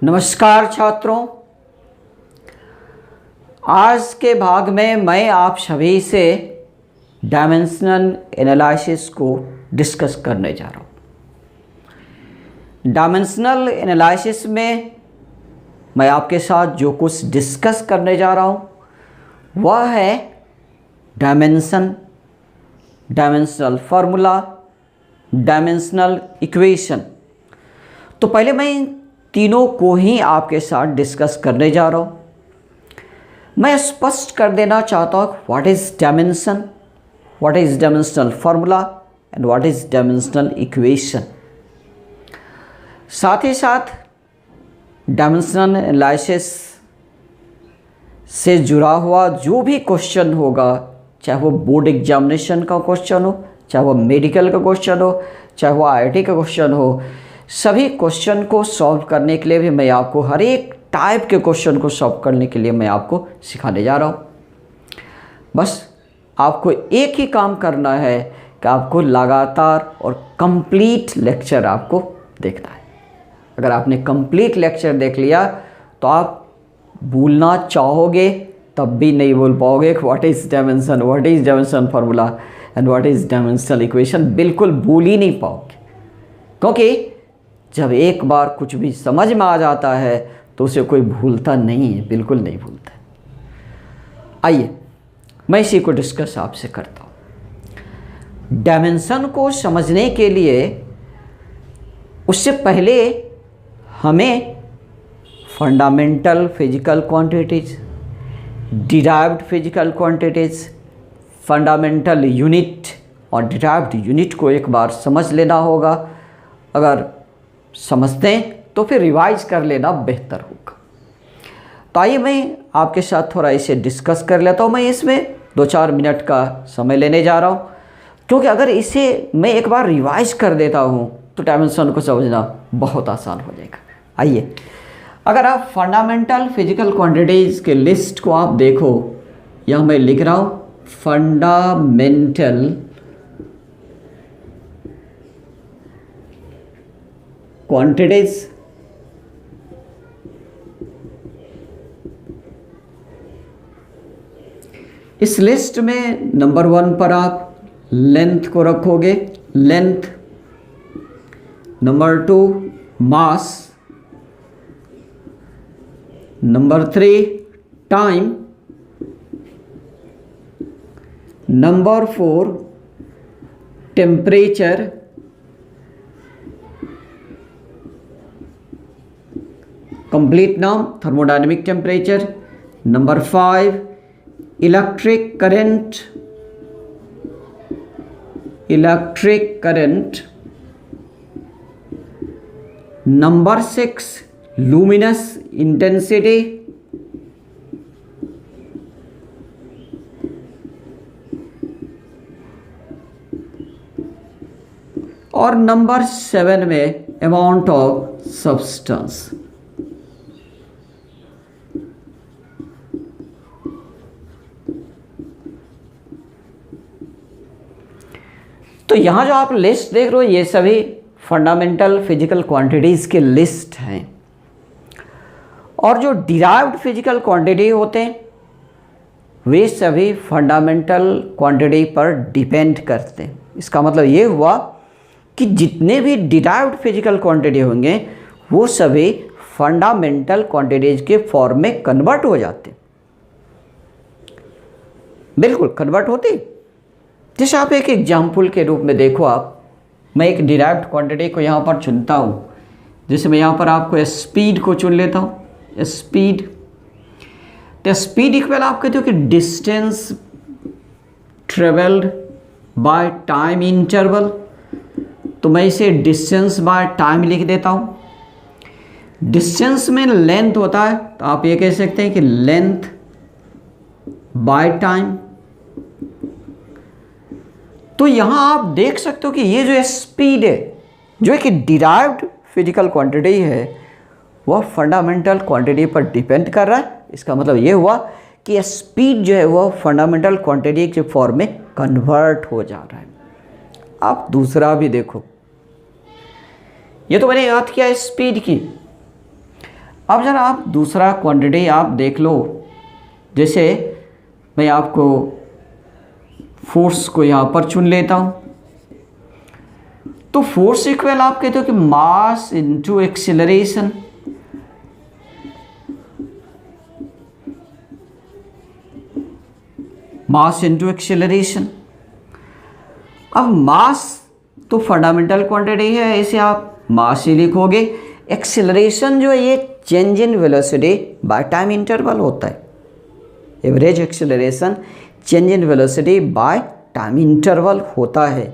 नमस्कार छात्रों, आज के भाग में मैं आप सभी से डायमेंशनल एनालिसिस को डिस्कस करने जा रहा हूँ। डायमेंशनल एनालिसिस में मैं आपके साथ जो कुछ डिस्कस करने जा रहा हूँ वह है dimension, dimensional formula, dimensional equation. तो पहले मैं इन तीनों को ही आपके साथ डिस्कस करने जा रहा हूँ। मैं स्पष्ट कर देना चाहता हूँ what is dimension, what is dimensional formula and what is dimensional equation. साथ ही साथ डायमेंशनल एनालिसिस से जुड़ा हुआ जो भी क्वेश्चन होगा, चाहे वो बोर्ड एग्जामिनेशन का क्वेश्चन हो, चाहे वो मेडिकल का क्वेश्चन हो, चाहे वो आईआईटी का क्वेश्चन हो, सभी क्वेश्चन को सॉल्व करने के लिए भी मैं आपको हर एक टाइप के क्वेश्चन को सॉल्व करने के लिए मैं आपको सिखाने जा रहा हूँ। बस आपको एक ही काम करना है कि आपको लगातार और कंप्लीट लेक्चर आपको देखना है। अगर आपने कंप्लीट लेक्चर देख लिया तो आप भूलना चाहोगे तब भी नहीं बोल पाओगे what is dimension, what is dimension formula and what is dimensional equation. बिल्कुल भूल ही नहीं पाओगे, क्योंकि जब एक बार कुछ भी समझ में आ जाता है तो उसे कोई भूलता नहीं है, बिल्कुल नहीं भूलता। आइए मैं इसी को डिस्कस आपसे करता हूँ। डायमेंशन को समझने के लिए उससे पहले हमें fundamental physical quantities, derived physical quantities, fundamental unit और डिराइव्ड यूनिट को एक बार समझ लेना होगा। अगर समझते हैं तो फिर रिवाइज कर लेना बेहतर होगा। तो आइए मैं आपके साथ थोड़ा इसे डिस्कस कर लेता हूँ। मैं इसमें 2-4 मिनट का समय लेने जा रहा हूँ, क्योंकि अगर इसे मैं एक बार रिवाइज कर देता हूँ तो डायमेंशन को समझना बहुत आसान हो जाएगा। आइए, अगर आप फंडामेंटल फिजिकल क्वांटिटीज़ के लिस्ट को आप देखो, यहाँ मैं लिख रहा हूँ फंडामेंटल क्वांटिटीज। इस लिस्ट में नंबर 1 पर आप लेंथ को रखोगे, length. Number 2 mass, number 3 time, number 4 temperature, complete नाम thermodynamic temperature, number 5 electric current, electric current, number 6 luminous intensity, और नंबर 7 में अमाउंट ऑफ सब्सटेंस। तो यहाँ जो आप लिस्ट देख रहे हो ये सभी फंडामेंटल फिजिकल क्वांटिटीज़ के लिस्ट हैं, और जो डिराइव्ड फिजिकल क्वांटिटी होते हैं वे सभी फंडामेंटल क्वांटिटी पर डिपेंड करते हैं। इसका मतलब ये हुआ कि जितने भी डिराइव्ड फिजिकल क्वांटिटी होंगे वो सभी फंडामेंटल क्वांटिटीज़ के फॉर्म में कन्वर्ट हो जाते हैं। बिल्कुल कन्वर्ट होती। जैसे आप एक एग्जाम्पल के रूप में देखो, मैं एक डिराइव्ड क्वांटिटी को यहाँ पर चुनता हूँ। जैसे मैं यहाँ पर आपको स्पीड को चुन लेता हूँ, स्पीड। तो स्पीड इक्वल आप कहते हो कि distance travelled by time interval. तो मैं इसे डिस्टेंस बाय टाइम लिख देता हूँ। डिस्टेंस में लेंथ होता है, तो आप ये कह सकते हैं कि लेंथ बाय टाइम। तो यहाँ आप देख सकते हो कि ये जो स्पीड है, जो एक डिराइव्ड फिजिकल क्वांटिटी है, वह फंडामेंटल क्वांटिटी पर डिपेंड कर रहा है। इसका मतलब ये हुआ कि स्पीड जो है वह फंडामेंटल क्वांटिटी के फॉर्म में कन्वर्ट हो जा रहा है। आप दूसरा भी देखो, ये तो मैंने याद किया स्पीड की। अब जरा आप दूसरा क्वांटिटी आप देख लो, जैसे मैं आपको फोर्स को यहाँ पर चुन लेता हूँ। तो फोर्स इक्वल आप कहते हो कि mass into acceleration. Mass into acceleration. अब मास तो फंडामेंटल क्वांटिटी है, इसे आप मास ही लिखोगे। एक्सीलरेशन जो है ये change in velocity by time interval होता है। Average acceleration change in velocity by time interval होता है।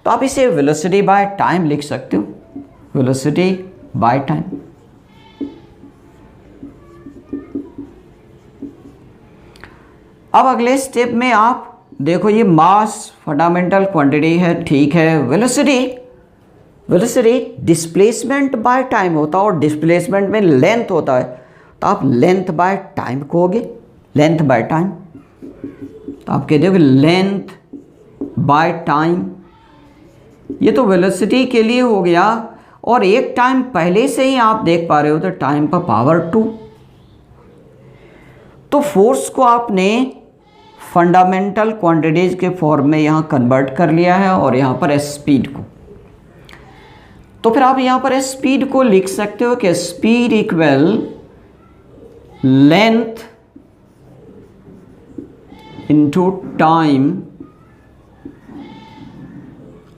तो आप इसे वेलोसिटी बाय टाइम लिख सकते हो, वेलोसिटी बाय टाइम। अब अगले स्टेप में आप देखो, ये मास फंडामेंटल क्वांटिटी है, ठीक है। वेलोसिटी डिस्प्लेसमेंट बाय टाइम होता है और डिस्प्लेसमेंट में लेंथ होता है, तो आप लेंथ बाय टाइम कहोगे, लेंथ बाय टाइम। तो आप कहते हो कि लेंथ बाय टाइम, ये तो वेलोसिटी के लिए हो गया। और एक टाइम पहले से ही आप देख पा रहे हो, तो टाइम पर पावर 2। तो फोर्स को आपने फंडामेंटल क्वांटिटीज के फॉर्म में यहाँ कन्वर्ट कर लिया है, और यहाँ पर स्पीड को, तो फिर आप यहाँ पर स्पीड को लिख सकते हो कि speed equal length into time.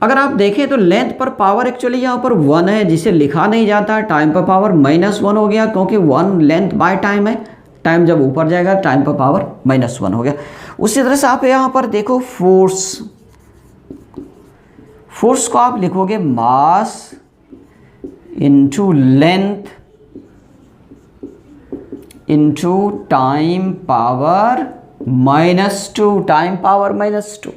अगर आप देखें तो लेंथ पर पावर एक्चुअली यहाँ पर 1 है, जिसे लिखा नहीं जाता। टाइम पर पावर -1 हो गया, क्योंकि 1 लेंथ बाय टाइम है। टाइम जब ऊपर जाएगा टाइम पर पावर -1 हो गया। उसी तरह से आप यहाँ पर देखो फोर्स को आप लिखोगे mass into length into time power -2, time power -2।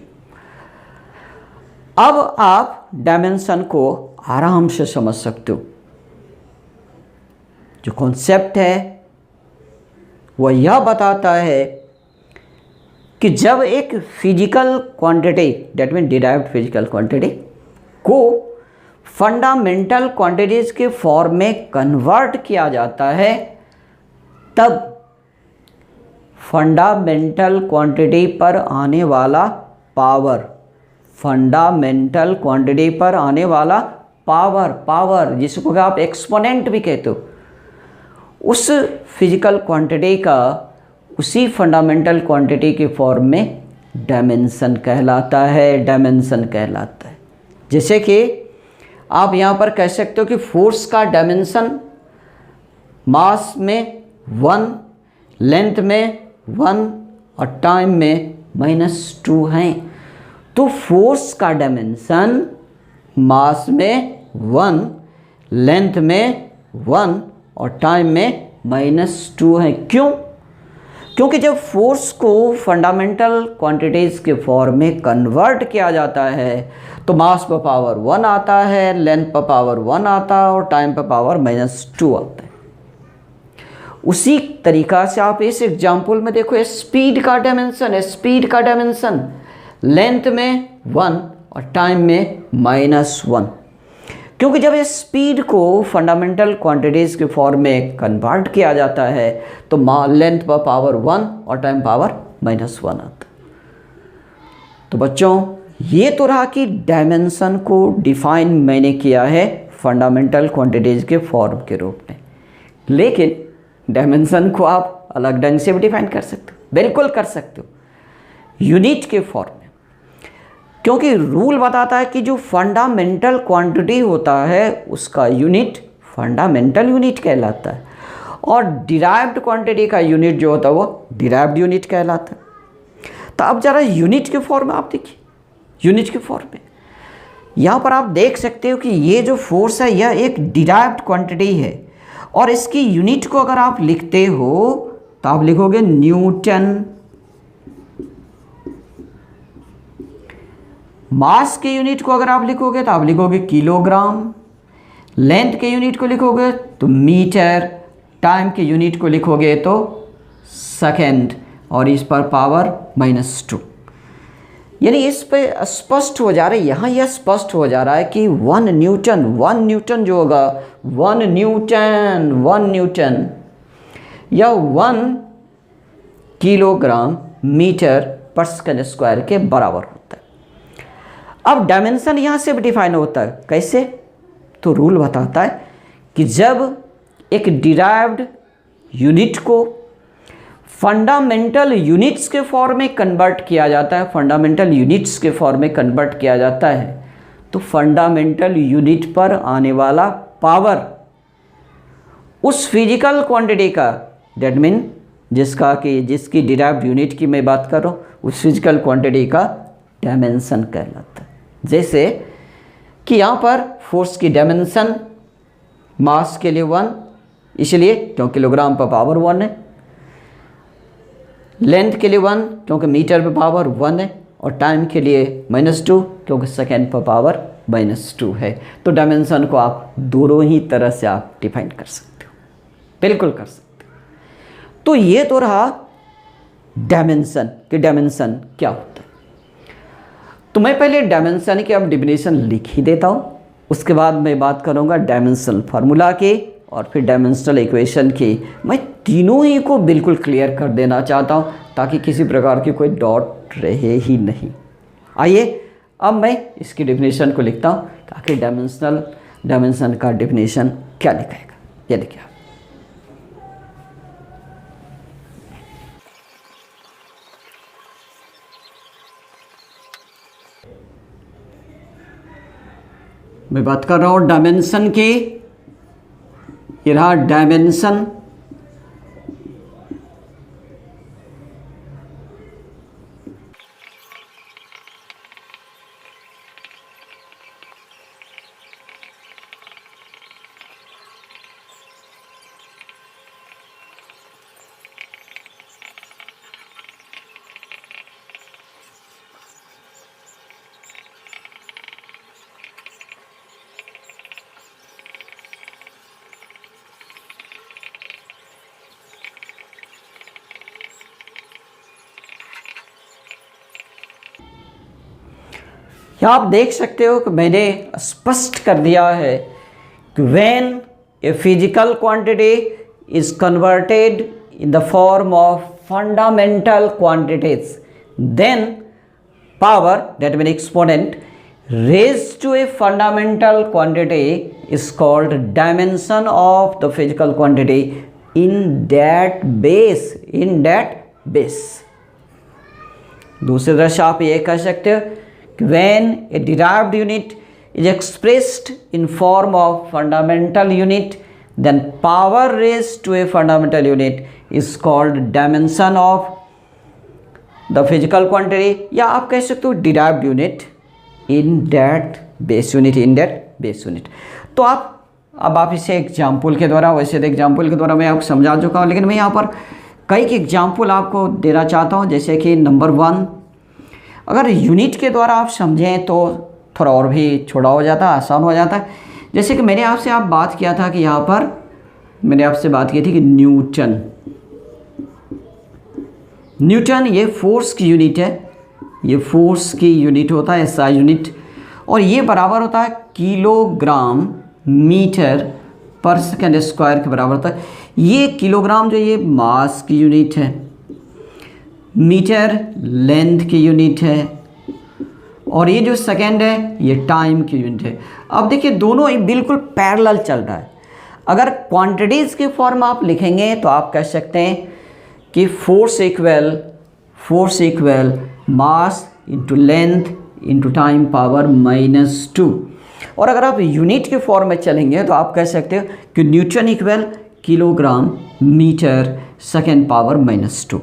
अब आप डायमेंशन को आराम से समझ सकते हो। जो कॉन्सेप्ट है वह यह बताता है कि जब एक physical quantity, that mean derived physical quantity, को फंडामेंटल क्वांटिटीज के फॉर्म में कन्वर्ट किया जाता है, तब फंडामेंटल क्वांटिटी पर आने वाला पावर, फंडामेंटल क्वांटिटी पर आने वाला पावर जिसको आप एक्सपोनेंट भी कहते हो, उस फिजिकल क्वांटिटी का उसी फंडामेंटल क्वांटिटी के फॉर्म में डायमेंशन कहलाता है, डायमेंशन कहलाता है। जैसे कि आप यहाँ पर कह सकते हो कि फोर्स का डायमेंशन मास में 1, लेंथ में 1 और टाइम में -2 हैं। तो फोर्स का डायमेंशन मास में 1, लेंथ में 1 और टाइम में -2 है। क्यों? क्योंकि जब फोर्स को फंडामेंटल क्वांटिटीज के फॉर्म में कन्वर्ट किया जाता है तो मास पर पावर 1 आता है, लेंथ पर पावर 1 आता है और टाइम पर पावर -2 आता है। उसी तरीका से आप इस एग्जाम्पल में देखो, स्पीड का डायमेंशन है, स्पीड का डायमेंशन लेंथ में 1 और टाइम में -1। क्योंकि जब इस स्पीड को फंडामेंटल क्वांटिटीज़ के फॉर्म में कन्वर्ट किया जाता है तो लेंथ पर पावर 1 और टाइम पावर -1 आता है। तो बच्चों, ये तो रहा कि डायमेंशन को डिफाइन मैंने किया है फंडामेंटल क्वांटिटीज़ के फॉर्म के रूप में, लेकिन डायमेंशन को आप अलग ढंग से भी डिफाइन कर सकते हो, बिल्कुल कर सकते हो, यूनिट के फॉर्म में। क्योंकि रूल बताता है कि जो फंडामेंटल क्वांटिटी होता है उसका यूनिट फंडामेंटल यूनिट कहलाता है, और डिराइव्ड क्वांटिटी का यूनिट जो होता है वो डिराइव्ड यूनिट कहलाता है। तो अब ज़रा यूनिट के फॉर्म में आप देखिए, यूनिट के फॉर्म में यहाँ पर आप देख सकते हो कि ये जो फोर्स है यह एक डिराइव्ड क्वांटिटी है, और इसकी यूनिट को अगर आप लिखते हो तो आप लिखोगे न्यूटन। मास के यूनिट को अगर आप लिखोगे तो आप लिखोगे किलोग्राम, लेंथ के यूनिट को लिखोगे तो मीटर, टाइम के यूनिट को लिखोगे तो सेकेंड, और इस पर पावर -2। यानी इस पे स्पष्ट हो जा रहा है, यहाँ यह स्पष्ट हो जा रहा है कि 1 न्यूटन जो होगा, 1 न्यूटन या 1 किलोग्राम मीटर पर सेकंड स्क्वायर के बराबर होता है। अब डायमेंशन यहाँ से भी डिफाइन होता है, कैसे? तो रूल बताता है कि जब एक डिराइव्ड यूनिट को फंडामेंटल यूनिट्स के फॉर्म में कन्वर्ट किया जाता है, फंडामेंटल यूनिट्स के फॉर्म में कन्वर्ट किया जाता है, तो फंडामेंटल यूनिट पर आने वाला पावर उस फिजिकल क्वांटिटी का, दैट मीन जिसकी डिराइव्ड यूनिट की मैं बात कर रहा हूँ, उस फिजिकल क्वांटिटी का डायमेंशन कहलाता है। जैसे कि यहाँ पर फोर्स की डायमेंशन मास के लिए 1, इसलिए क्योंकि किलोग्राम पर पावर 1 है, लेंथ के लिए 1 क्योंकि मीटर पर पावर 1 है, और टाइम के लिए -2 क्योंकि सेकेंड पर पावर -2 है। तो डायमेंशन को आप दोनों ही तरह से आप डिफाइन कर सकते हो, बिल्कुल कर सकते हो। तो ये तो रहा डायमेंशन कि डायमेंशन क्या होता है। तो मैं पहले डायमेंशन की अब डिफिनेशन लिख ही देता हूँ, उसके बाद मैं बात करूँगा डायमेंशनल फार्मूला की और फिर डायमेंशनल इक्वेशन की। मैं तीनों ही को बिल्कुल क्लियर कर देना चाहता हूँ ताकि किसी प्रकार की कोई डॉट रहे ही नहीं। आइए अब मैं इसकी डिफिनेशन को लिखता हूँ ताकि डायमेंशन का डिफिनेशन क्या लिखेगा, ये देखिए। मैं बात कर रहा हूँ डायमेंशन की, ये रहा डायमेंशन। यहाँ आप देख सकते हो कि मैंने स्पष्ट कर दिया है कि when a physical quantity is converted in the form of fundamental quantities, then power, that mean exponent, raised to a fundamental quantity is called dimension of the physical quantity in that base। दूसरी तरह से आप ये कह सकते हो कि when a derived unit is expressed in form of fundamental unit, then power raised to a fundamental unit is called dimension of the physical quantity, या आप कह सकते हो derived unit in that base unit। तो आप इसे example के द्वारा, वैसे तो एग्जाम्पल के द्वारा मैं आपको समझा चुका हूँ, लेकिन मैं यहाँ पर कई एग्जाम्पल आपको देना चाहता हूँ। जैसे कि नंबर 1, अगर यूनिट के द्वारा आप समझें तो थोड़ा और भी छोटा हो जाता है, आसान हो जाता है। जैसे कि मैंने आपसे बात किया था कि यहाँ पर मैंने आपसे बात की थी कि न्यूटन ये फोर्स की यूनिट है, ये फोर्स की यूनिट होता है, SI यूनिट, और ये बराबर होता है किलोग्राम मीटर पर सेकंड स्क्वायर के बराबर होता है। ये किलोग्राम जो ये मास की यूनिट है, मीटर लेंथ की यूनिट है, और ये जो सेकंड है ये टाइम की यूनिट है। अब देखिए दोनों बिल्कुल पैरेलल चल रहा है। अगर क्वांटिटीज़ के फॉर्म आप लिखेंगे तो आप कह सकते हैं कि force equal mass into length into time power -2, और अगर आप यूनिट के फॉर्म में चलेंगे तो आप कह सकते हो कि newton equal kilogram metre second power -2।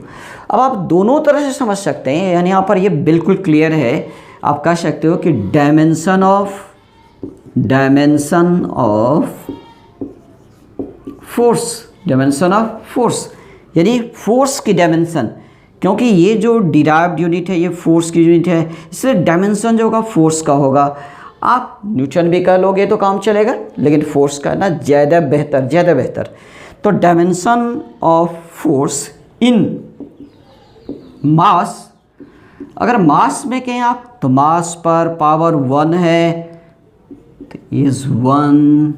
अब आप दोनों तरह से समझ सकते हैं, यानी यहाँ पर ये बिल्कुल क्लियर है। आप कह सकते हो कि डायमेंशन ऑफ फोर्स यानी फोर्स की डायमेंशन, क्योंकि ये जो डिराइव्ड यूनिट है ये फोर्स की यूनिट है, इसलिए डायमेंशन जो होगा फोर्स का होगा। आप न्यूटन भी कह लोगे तो काम चलेगा, लेकिन फोर्स का ना ज़्यादा बेहतर। तो डायमेंशन ऑफ फोर्स इन मास, अगर मास में कहें आप तो मास पर पावर 1 है तो इज 1।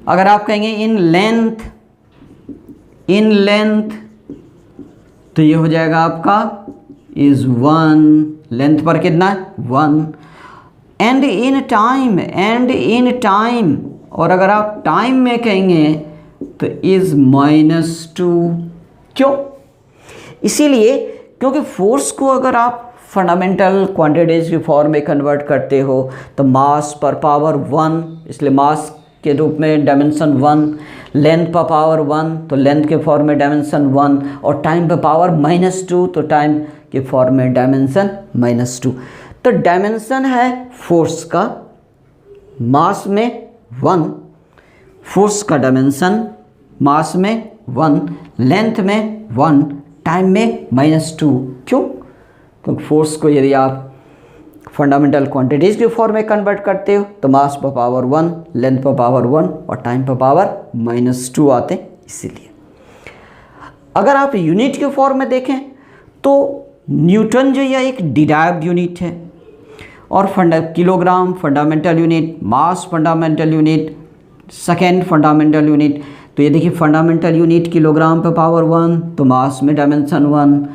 अगर आप कहेंगे इन लेंथ इन लेंथ, तो ये हो जाएगा आपका इज 1, लेंथ पर कितना है 1, एंड इन टाइम, और अगर आप टाइम में कहेंगे तो इज -2। क्यों? इसीलिए क्योंकि फोर्स को अगर आप फंडामेंटल क्वांटिटीज की फॉर्म में कन्वर्ट करते हो तो मास पर पावर 1, इसलिए मास के रूप में डायमेंशन 1, लेंथ पर पावर 1 तो लेंथ के फॉर्म में डायमेंशन 1, और टाइम पर पावर -2 तो टाइम के फॉर्म में डायमेंशन -2। तो डायमेंशन है फोर्स का मास में 1, फोर्स का डायमेंशन मास में 1, लेंथ में 1, टाइम में -2। क्यों? क्योंकि फोर्स को यदि आप फंडामेंटल क्वांटिटीज़ के फॉर्म में कन्वर्ट करते हो तो मास पर पावर 1, लेंथ पर पावर 1 और टाइम पर पावर -2 आते हैं। इसीलिए अगर आप यूनिट के फॉर्म में देखें तो न्यूटन जो है एक डिराइव्ड यूनिट है, और kilogram fundamental unit, mass fundamental unit, second fundamental unit. तो ये देखिए फंडामेंटल यूनिट किलोग्राम पर पावर 1 तो मास में डायमेंशन 1,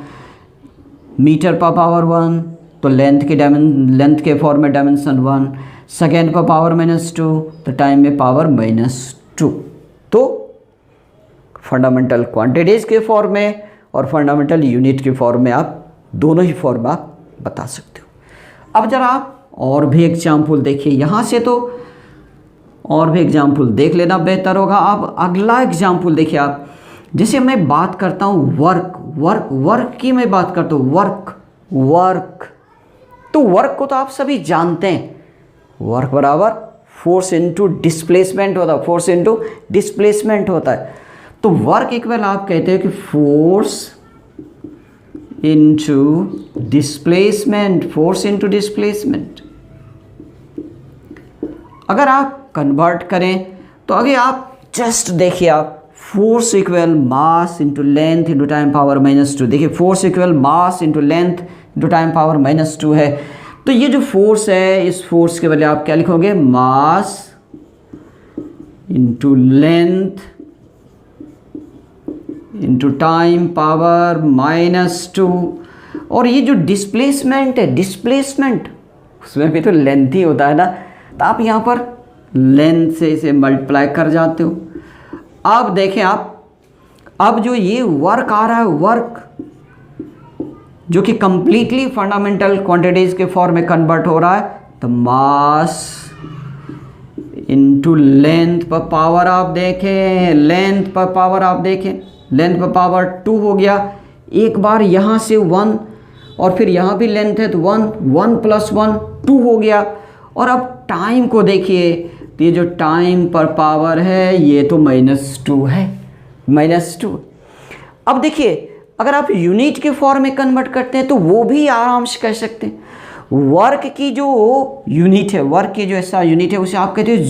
मीटर पर पावर 1 तो लेंथ के फॉर्म में डायमेंशन 1, सेकेंड पर पावर -2 तो टाइम में पावर -2। तो फंडामेंटल क्वांटिटीज़ के फॉर्म में और फंडामेंटल यूनिट के फॉर्म में आप दोनों ही फॉर्म आप बता सकते हो। अब जरा आप और भी एग्जाम्पल देखिए, यहाँ से तो और भी एग्जाम्पल देख लेना बेहतर होगा। अब अगला एग्जाम्पल देखिए आप, जैसे मैं बात करता हूँ वर्क की मैं बात करता हूँ, वर्क तो वर्क को तो आप सभी जानते हैं, वर्क बराबर फोर्स इनटू डिस्प्लेसमेंट होता है, फोर्स इनटू डिस्प्लेसमेंट होता है। तो वर्क इक्वल आप कहते हैं कि force into displacement, force into displacement. अगर आप कन्वर्ट करें तो आगे आप जस्ट देखिए, आप force equal mass into length into time power -2। देखिए force equal mass into length into time power -2 है। तो ये जो फोर्स है, इस फोर्स के बदले आप क्या लिखोगे, mass into length into time power -2। और ये जो डिस्प्लेसमेंट है, डिस्प्लेसमेंट उसमें भी तो लेंथ ही होता है ना, तो आप यहाँ पर लेंथ से इसे मल्टीप्लाई कर जाते हो। अब देखें आप, अब जो ये वर्क आ रहा है, वर्क जो कि कंप्लीटली फंडामेंटल क्वांटिटीज के फॉर्म में कन्वर्ट हो रहा है, तो मास इनटू लेंथ पर पावर आप देखें, लेंथ पर पावर आप देखें, लेंथ पर पावर 2 हो गया। एक बार यहाँ से 1 और फिर यहाँ भी लेंथ है तो 1 + 1 2 हो गया। और अब टाइम को देखिए, तो ये जो टाइम पर पावर है ये तो -2 है, -2। अब देखिए अगर आप यूनिट के फॉर्म में कन्वर्ट करते हैं तो वो भी आराम से कह सकते हैं। वर्क की जो यूनिट है, वर्क की जो ऐसा यूनिट है उसे आप कहते हो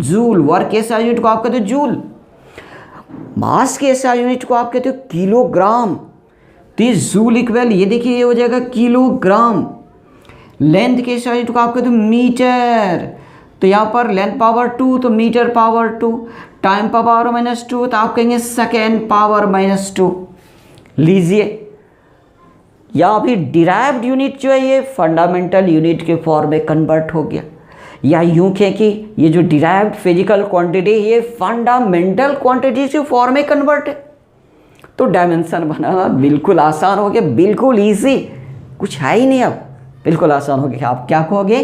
जूल, वर्क के ऐसा यूनिट को आप कहते हो जूल। मास के ऐसा यूनिट को आप कहते हो किलोग्राम, तो ये जूल इक्वल, ये देखिए ये हो जाएगा किलोग्राम। लेंथ के ऐसा यूनिट को आप कहते हो मीटर, तो यहाँ पर लेंथ पावर 2 तो मीटर पावर 2, टाइम पर पावर -2 तो आप कहेंगे सेकेंड पावर -2। लीजिए या भी डिराइव्ड यूनिट जो है ये फंडामेंटल यूनिट के फॉर्म में कन्वर्ट हो गया, या यूं कहें कि ये जो डिराइव्ड फिजिकल क्वांटिटी ये फंडामेंटल क्वांटिटी के फॉर्म में कन्वर्ट है। तो डायमेंशन बनाना बिल्कुल आसान हो गया, बिल्कुल ईजी, कुछ है ही नहीं, अब बिल्कुल आसान हो गया। आप क्या कहोगे,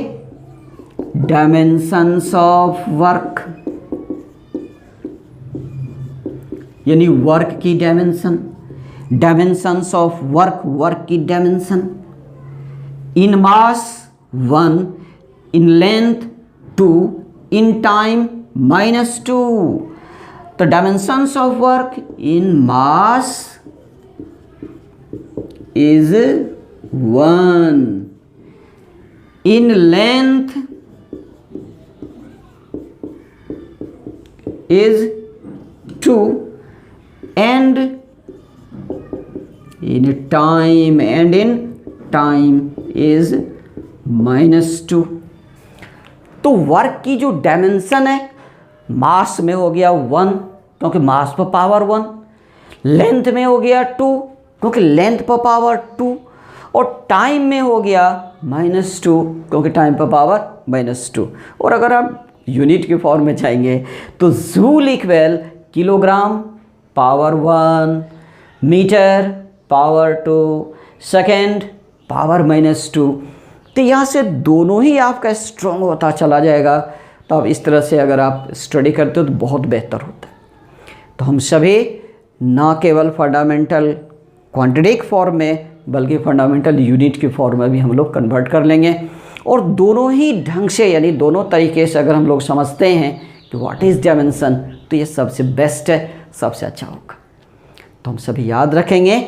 डायमेंशंस ऑफ वर्क, यानी वर्क की dimension, dimensions of work, work की dimension. In mass 1, in length 2, in time -2। तो dimensions of work in mass is 1, in length is 2 and in time is -2। तो वर्क की जो डायमेंशन है मास में हो गया 1, क्योंकि मास पर पावर 1, लेंथ में हो गया 2 क्योंकि लेंथ पर पावर 2, और टाइम में हो गया -2 क्योंकि टाइम पर पावर -2। और अगर आप यूनिट के फॉर्म में जाएंगे तो joule equal kilogram power 1, metre power 2, second power -2। तो यहाँ से दोनों ही आपका स्ट्रॉन्ग होता चला जाएगा। तो अब इस तरह से अगर आप स्टडी करते हो तो बहुत बेहतर होता है। तो हम सभी ना केवल फंडामेंटल क्वांटिटिक फॉर्म में बल्कि फंडामेंटल यूनिट के फॉर्म में भी हम लोग कन्वर्ट कर लेंगे। और दोनों ही ढंग से यानी दोनों तरीके से अगर हम लोग समझते हैं कि व्हाट इज़ डायमेंशन, तो ये सबसे बेस्ट है, सबसे अच्छा होगा। तो हम सभी याद रखेंगे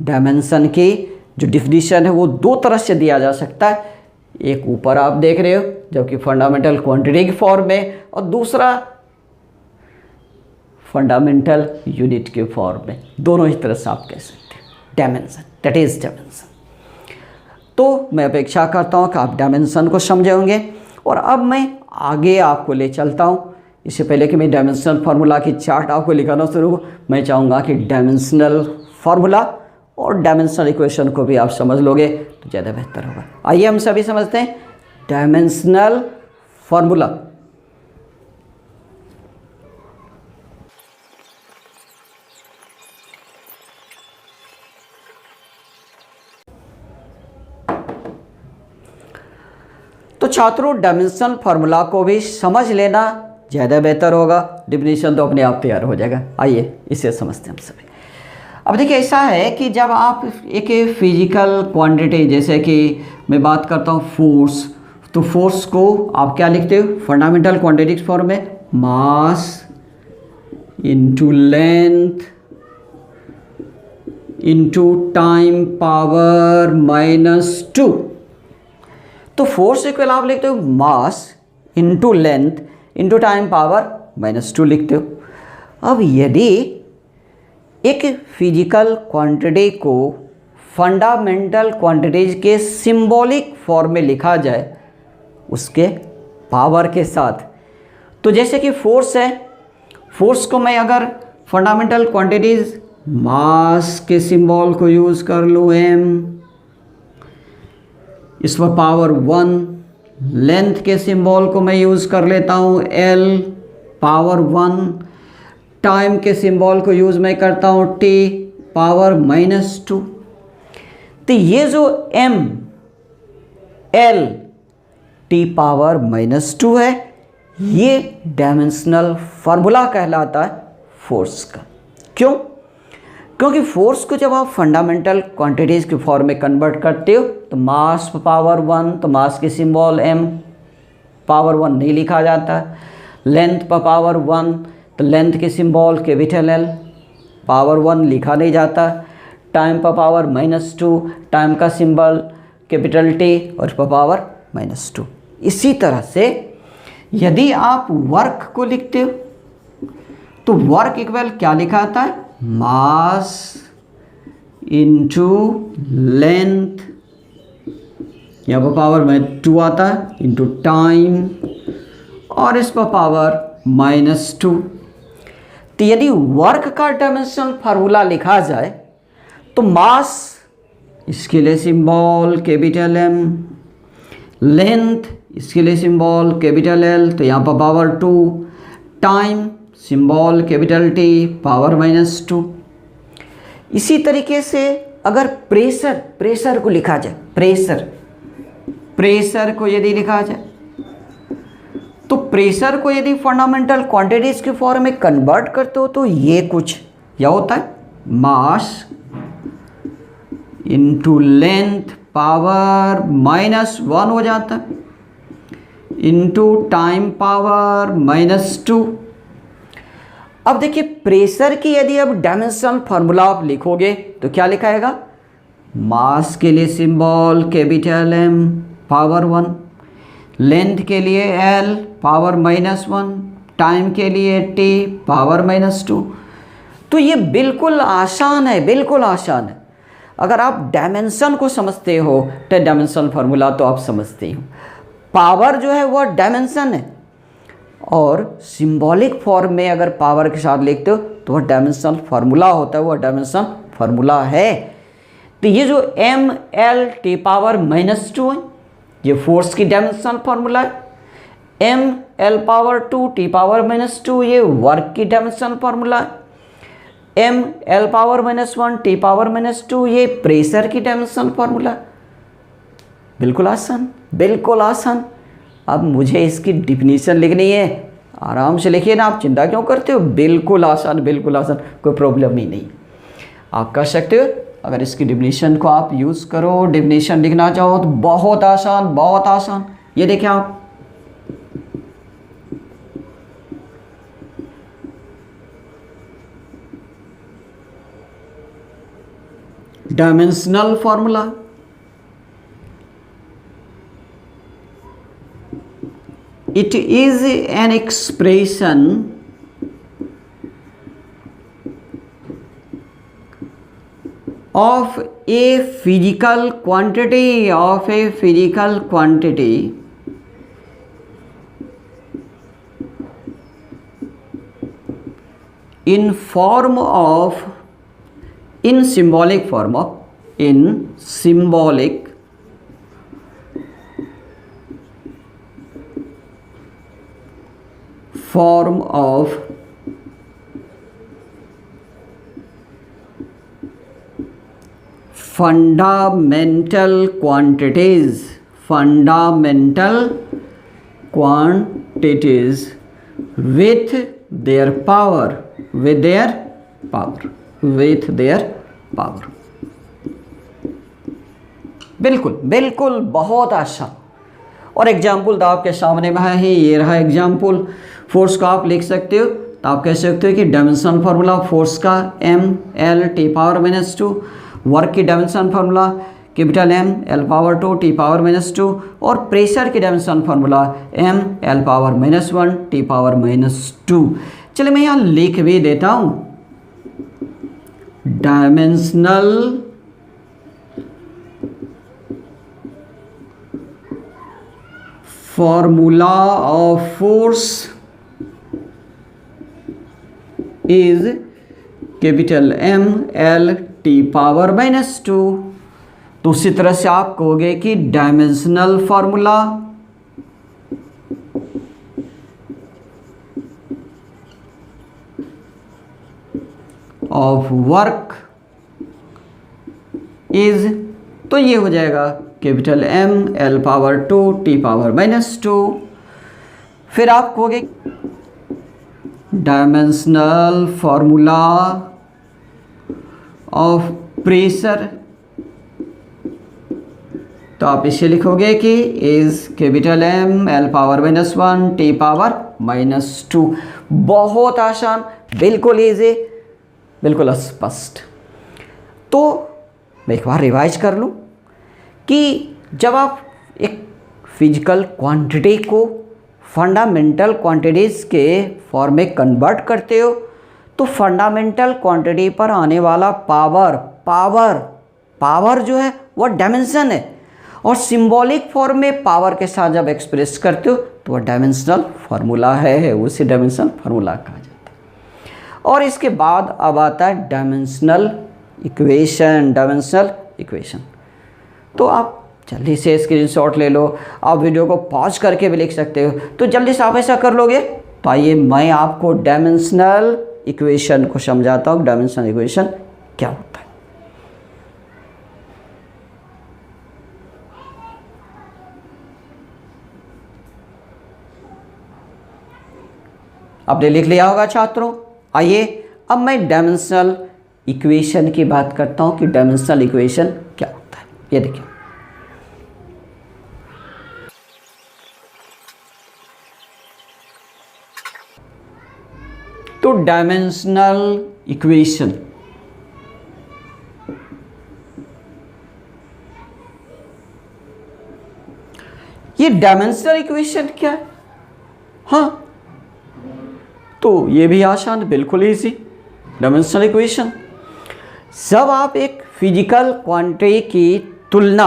डायमेंशन की जो डिफिनीशन है वो 2 तरह से दिया जा सकता है। एक ऊपर आप देख रहे हो जबकि फंडामेंटल क्वांटिटी के फॉर्म में, और दूसरा फंडामेंटल यूनिट के फॉर्म में। दोनों ही तरह से आप कह सकते हैं डायमेंशन, दैट इज डायमेंशन। तो मैं अपेक्षा करता हूँ कि आप डायमेंशन को समझे होंगे। और अब मैं आगे आपको ले चलता हूँ। इससे पहले कि मैं डायमेंशनल फार्मूला की चार्ट आपको लिखाना शुरू करूँ, मैं चाहूँगा कि डायमेंशनल फार्मूला और डायमेंशनल इक्वेशन को भी आप समझ लोगे तो ज़्यादा बेहतर होगा। आइए हम सभी समझते हैं डायमेंशनल फार्मूला। तो छात्रों डायमेंशनल फार्मूला को भी समझ लेना ज़्यादा बेहतर होगा, डिफिनीशन तो अपने आप तैयार हो जाएगा। आइए इसे समझते हैं हम सभी। अब देखिए ऐसा है कि जब आप एक फिजिकल क्वांटिटी, जैसे कि मैं बात करता हूँ फोर्स, तो फोर्स को आप क्या लिखते हो फंडामेंटल क्वांटिटी फॉर्म में, mass into length into time power -2। तो फोर्स इक्वल आप लिखते हो mass into length into time power -2 लिखते हो। अब यदि एक फिजिकल क्वांटिटी को फंडामेंटल क्वांटिटीज के सिंबॉलिक फॉर्म में लिखा जाए उसके पावर के साथ, तो जैसे कि फोर्स है, फोर्स को मैं अगर फंडामेंटल क्वांटिटीज मास के सिंबल को यूज़ कर लूँ m, इस पर पावर 1, लेंथ के सिंबल को मैं यूज़ कर लेता हूँ l पावर 1, टाइम के सिंबल को यूज़ मैं करता हूँ t पावर -2। तो ये जो m l t पावर -2 है, ये डायमेंशनल फार्मूला कहलाता है फोर्स का। क्यों? क्योंकि फोर्स को जब आप फंडामेंटल क्वांटिटीज के फॉर्म में कन्वर्ट करते हो तो मास पावर 1, तो मास के सिंबल m पावर 1 नहीं लिखा जाता। लेंथ पर पावर 1, तो लेंथ के सिंबल कैपिटल L पावर 1 लिखा नहीं जाता। टाइम पर पावर -2, टाइम का सिंबल कैपिटल T और पर पावर -2। इसी तरह से यदि आप वर्क को लिखते हो तो वर्क इक्वल क्या लिखा आता है, मास इंटू लेंथ, यहाँ पर पावर में 2 आता है, इंटू टाइम और इस पर पावर -2। तो यदि वर्क का डायमेंशनल फार्मूला लिखा जाए तो मास, इसके लिए सिंबल कैपिटल M, लेंथ इसके लिए सिंबल कैपिटल L, तो यहाँ पर power 2, time symbol capital T power -2। इसी तरीके से अगर प्रेशर को लिखा जाए, प्रेशर को यदि लिखा जाए तो प्रेशर को यदि फंडामेंटल क्वांटिटीज के फॉर्म में कन्वर्ट करते हो तो ये कुछ क्या होता है, मास इंटू लेंथ पावर -1 हो जाता है, इंटू टाइम पावर -2। अब देखिए प्रेशर की यदि अब डायमेंशनल फार्मूला आप लिखोगे तो क्या लिखाएगा, मास के लिए symbol capital M power 1, length के लिए L पावर -1, टाइम के लिए T पावर -2। तो ये बिल्कुल आसान है, बिल्कुल आसान है। अगर आप डायमेंशन को समझते हो तो डायमेंशनल फार्मूला तो आप समझते हो। पावर जो है वह डायमेंशन है और सिंबॉलिक फॉर्म में अगर पावर के साथ लिखते हो तो वह डायमेंशनल फार्मूला होता है, वह डायमेंशनल फार्मूला है। तो ये जो mL⁻²है ये फोर्स की डायमेंशनल फार्मूला है। mL⁻²T⁻² ये वर्क की डायमेंशनल फार्मूला है। mL⁻⁻1T⁻² ये प्रेशर की डायमेंशनल फार्मूला है। बिल्कुल आसान, बिल्कुल आसान। अब मुझे इसकी डिफिनीशन लिखनी है, आराम से लिखिए ना, आप चिंता क्यों करते हो। बिल्कुल आसान, बिल्कुल आसान, कोई प्रॉब्लम ही नहीं। आप कर सकते हो अगर इसकी डिफिनीशन को आप यूज़ करो, डिफिनीशन लिखना चाहो तो बहुत आसान, बहुत आसान। ये देखिए आप, dimensional formula, it is an expression of a physical quantity in symbolic form of fundamental quantities with their power बिल्कुल बिल्कुल, बहुत आसान। और एग्जाम्पल तो आपके सामने में है, ये रहा एग्जाम्पल। फोर्स का आप लिख सकते हो तो आप कह सकते हो कि डायमेंशन फार्मूला फोर्स का mL⁻², वर्क की डायमेंशन फार्मूला कैपिटल mL⁻²T⁻², और प्रेशर की डायमेंशन फार्मूला mL⁻⁻1T⁻²। चलिए मैं यहाँ लिख भी देता हूँ, dimensional formula of force is capital mL⁻²। तो उसी तरह से आप कहोगे कि dimensional formula of work is, तो ये हो जाएगा कैपिटल mL⁻²T⁻²। फिर आप कहोगे डायमेंशनल फार्मूला ऑफ प्रेशर, तो आप इसे लिखोगे कि इज कैपिटल mL⁻⁻1T⁻²। बहुत आसान, बिल्कुल इजी, बिल्कुल स्पष्ट। तो मैं एक बार रिवाइज कर लूँ कि जब आप एक फिजिकल क्वांटिटी को फंडामेंटल क्वांटिटीज़ के फॉर्म में कन्वर्ट करते हो तो फंडामेंटल क्वांटिटी पर आने वाला पावर जो है वह डायमेंशन है, और सिंबॉलिक फॉर्म में पावर के साथ जब एक्सप्रेस करते हो तो वह डायमेंशनल फार्मूला है, उसे डायमेंशनल फार्मूला कहा जाता है। और इसके बाद अब आता है डायमेंशनल इक्वेशन। तो आप जल्दी से स्क्रीनशॉट ले लो, आप वीडियो को पॉज करके भी लिख सकते हो। तो जल्दी से आप ऐसा कर लोगे तो आइए मैं आपको डायमेंशनल इक्वेशन को समझाता हूँ। डायमेंशनल इक्वेशन क्या होता है। आपने लिख लिया होगा छात्रों। आइए अब मैं डायमेंशनल इक्वेशन की बात करता हूँ कि डायमेंशनल इक्वेशन क्या होता है। ये देखिए, तो डायमेंशनल इक्वेशन ये डायमेंशनल इक्वेशन क्या है? हाँ, तो ये भी आसान, बिल्कुल इजी। डायमेंशनल इक्वेशन, जब आप एक फिजिकल क्वांटिटी की तुलना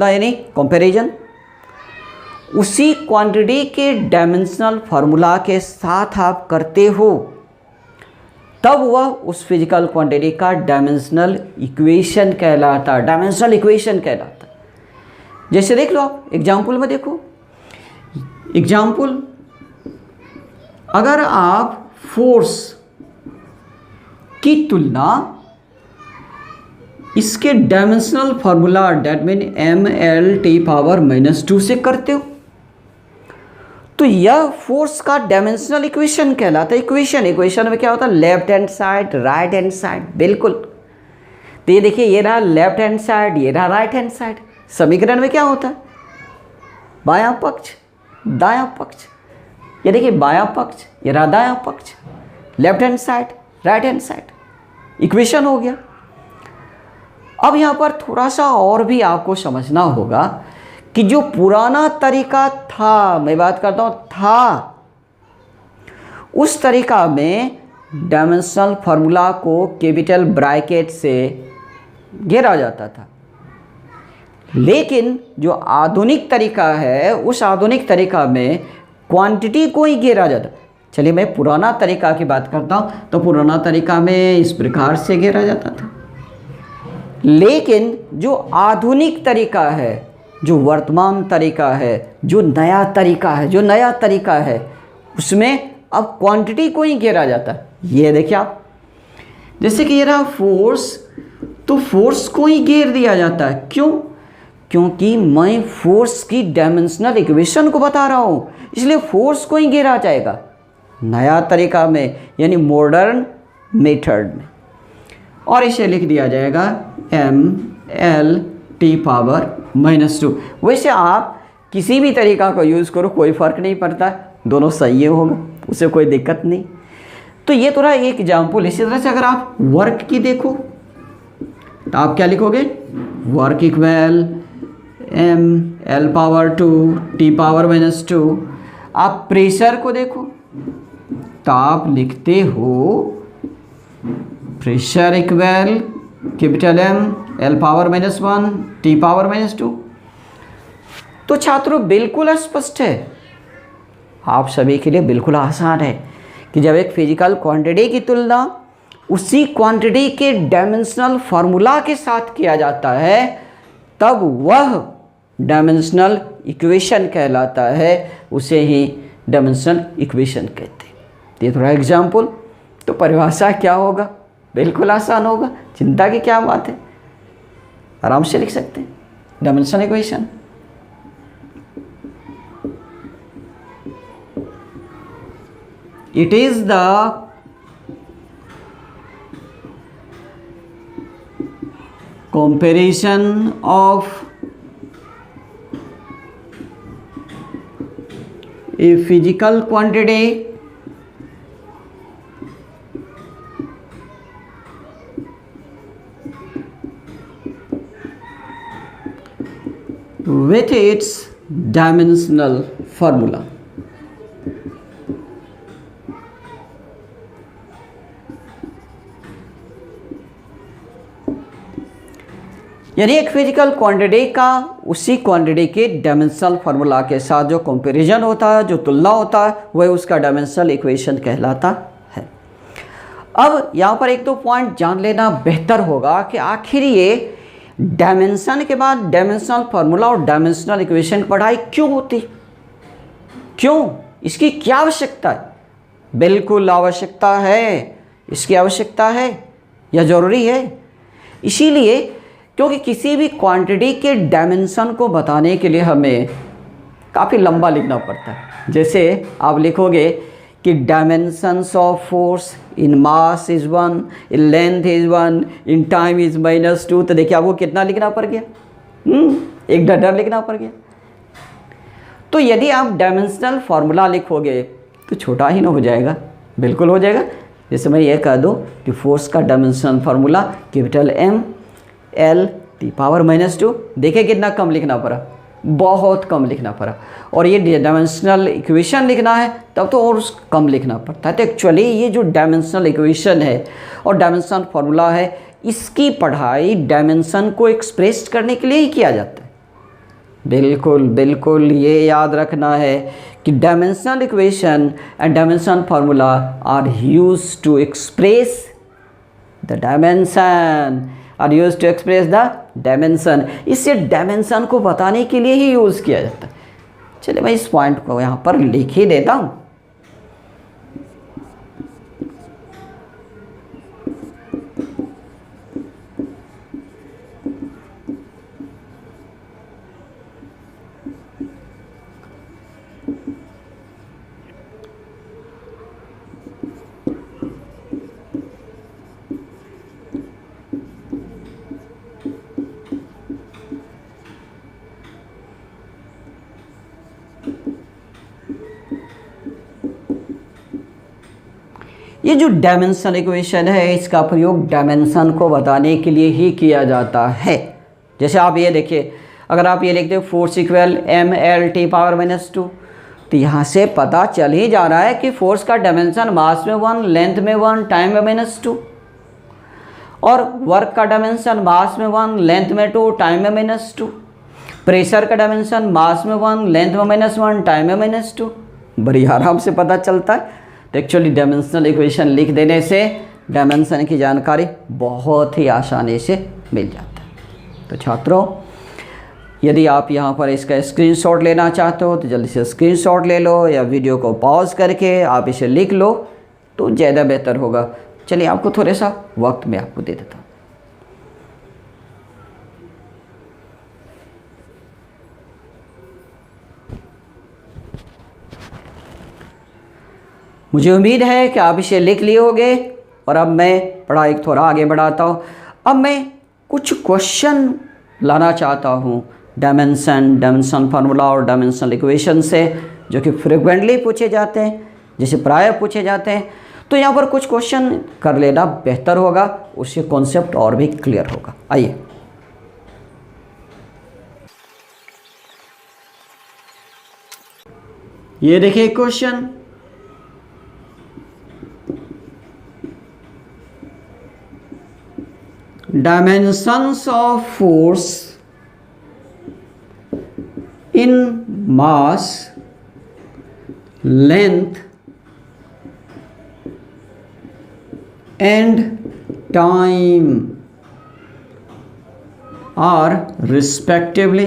यानी कंपैरिजन उसी क्वांटिटी के डायमेंशनल फार्मूला के साथ आप करते हो, तब वह उस फिजिकल क्वांटिटी का डायमेंशनल इक्वेशन कहलाता है, डायमेंशनल इक्वेशन कहलाता है। जैसे देख लो आप एग्जाम्पल में देखो, एग्जाम्पल अगर आप फोर्स की तुलना इसके dimensional formula that mean mL⁻⁻² से करते हो, तो यह फोर्स का डायमेंशनल इक्वेशन कहलाता है। इक्वेशन में क्या होता है, left hand side right hand side, बिल्कुल। तो ये देखिए, ये रहा लेफ्ट हैंड साइड, ये रहा राइट हैंड साइड। समीकरण में क्या होता है, बायां पक्ष दायां पक्ष। ये देखिए बायां पक्ष, ये रहा दायां पक्ष, left hand side right hand side, equation हो गया। अब यहाँ पर थोड़ा सा और भी आपको समझना होगा कि जो पुराना तरीका था, मैं बात करता हूँ था, उस तरीका में डायमेंशनल फार्मूला को कैपिटल ब्रैकेट से घेरा जाता था। लेकिन जो आधुनिक तरीका है, उस आधुनिक तरीका में क्वांटिटी को ही घेरा जाता। चलिए मैं पुराना तरीका की बात करता हूँ, तो पुराना तरीका में इस प्रकार से घेरा जाता था। लेकिन जो आधुनिक तरीका है, जो वर्तमान तरीका है, जो नया तरीका है, उसमें अब क्वांटिटी को ही घेरा जाता है। ये देखिए आप, जैसे कि ये रहा फोर्स, तो फोर्स को ही घेर दिया जाता है। क्यों? क्योंकि मैं फोर्स की डायमेंशनल इक्वेशन को बता रहा हूँ, इसलिए फोर्स को ही घेरा जाएगा नया तरीका में, यानी मॉडर्न मेथड में। और इसे लिख दिया जाएगा mL⁻⁻²। वैसे आप किसी भी तरीका को यूज़ करो, कोई फ़र्क नहीं पड़ता, दोनों सही होगा, उसे कोई दिक्कत नहीं। तो ये थोड़ा एक एग्जाम्पल। इसी तरह से अगर आप वर्क की देखो, तो आप क्या लिखोगे, वर्क इक्वल mL⁻²T⁻²। आप प्रेशर को देखो, तो आप लिखते हो pressure equal capital mL⁻⁻1 T⁻²। तो छात्रों बिल्कुल स्पष्ट है, आप सभी के लिए बिल्कुल आसान है कि जब एक फिजिकल क्वांटिटी की तुलना उसी क्वांटिटी के डायमेंशनल फार्मूला के साथ किया जाता है, तब वह डायमेंशनल इक्वेशन कहलाता है, उसे ही डायमेंशनल इक्वेशन कहते हैं। ये थोड़ा एग्जाम्पल। तो परिभाषा क्या होगा, बिल्कुल आसान होगा, चिंता की क्या बात है, आराम से लिख सकते हैं dimensional equation. It is the comparison of a physical quantity with its dimensional formula। यानी एक फिजिकल क्वांटिटी का उसी क्वांटिटी के डायमेंशनल फार्मूला के साथ जो कंपैरिजन होता है, जो तुलना होता है, वह उसका डायमेंशनल इक्वेशन कहलाता है। अब यहाँ पर एक दो पॉइंट जान लेना बेहतर होगा कि आखिर ये डायमेंशन के बाद डायमेंशनल फार्मूला और डायमेंशनल इक्वेशन की पढ़ाई क्यों होती, क्यों, इसकी क्या आवश्यकता है। बिल्कुल आवश्यकता है, इसकी आवश्यकता है, यह ज़रूरी है। इसीलिए क्योंकि किसी भी क्वांटिटी के डायमेंशन को बताने के लिए हमें काफ़ी लंबा लिखना पड़ता है। जैसे आप लिखोगे कि dimensions of force in mass is 1, in length is 1, in time is -2, तो देखिए आपको कितना लिखना पड़ गया, एक डटर लिखना पड़ गया। तो यदि आप डायमेंशनल फार्मूला लिखोगे तो छोटा ही ना हो जाएगा, बिल्कुल हो जाएगा। जैसे मैं ये कह दूँ कि फोर्स का डायमेंशनल फार्मूला कैपिटल mL⁻², देखिए कितना कम लिखना पड़ा, बहुत कम लिखना पड़ा। और ये डायमेंशनल इक्वेशन लिखना है तब तो और कम लिखना पड़ता है। तो एक्चुअली ये जो डायमेंशनल इक्वेशन है और डायमेंशनल फार्मूला है, इसकी पढ़ाई डायमेंशन को एक्सप्रेस करने के लिए ही किया जाता है। बिल्कुल बिल्कुल, ये याद रखना है कि dimensional equation and dimension formula are used to express the dimension, are used to express the dimension. इसे डायमेंशन को बताने के लिए ही यूज़ किया जाता है। चलिए मैं इस पॉइंट को यहाँ पर लिख ही देता हूँ। ये जो डायमेंशन इक्वेशन है इसका प्रयोग डायमेंशन को बताने के लिए ही किया जाता है। जैसे आप ये देखिए, अगर आप ये लिखते हो फोर्स इक्वल mL⁻², तो यहाँ से पता चल ही जा रहा है कि फोर्स का डायमेंशन मास में 1, लेंथ में 1, टाइम में -2, और वर्क का डायमेंशन मास में 1, लेंथ में 2, टाइम में -2, प्रेशर का डायमेंशन मास में 1, लेंथ में -1, टाइम में -2। बड़ी आराम से पता चलता है। तो एक्चुअली डायमेंशनल इक्वेशन लिख देने से डायमेंशन की जानकारी बहुत ही आसानी से मिल जाता है। तो छात्रों, यदि आप यहाँ पर इसका स्क्रीनशॉट लेना चाहते हो तो जल्दी से स्क्रीनशॉट ले लो, या वीडियो को पॉज करके आप इसे लिख लो तो ज़्यादा बेहतर होगा। चलिए आपको थोड़ा सा वक्त मैं आपको दे देता हूँ। मुझे उम्मीद है कि आप इसे लिख लिए होंगे, और अब मैं पढ़ाई थोड़ा आगे बढ़ाता हूँ। अब मैं कुछ क्वेश्चन लाना चाहता हूँ डायमेंशन फार्मूला और डायमेंशनल इक्वेशन से, जो कि फ्रिक्वेंटली पूछे जाते हैं, जैसे प्राय पूछे जाते हैं। तो यहाँ पर कुछ क्वेश्चन कर लेना बेहतर होगा, उससे कॉन्सेप्ट और भी क्लियर होगा। आइए, ये देखिए question, dimensions of force in mass, length and time are respectively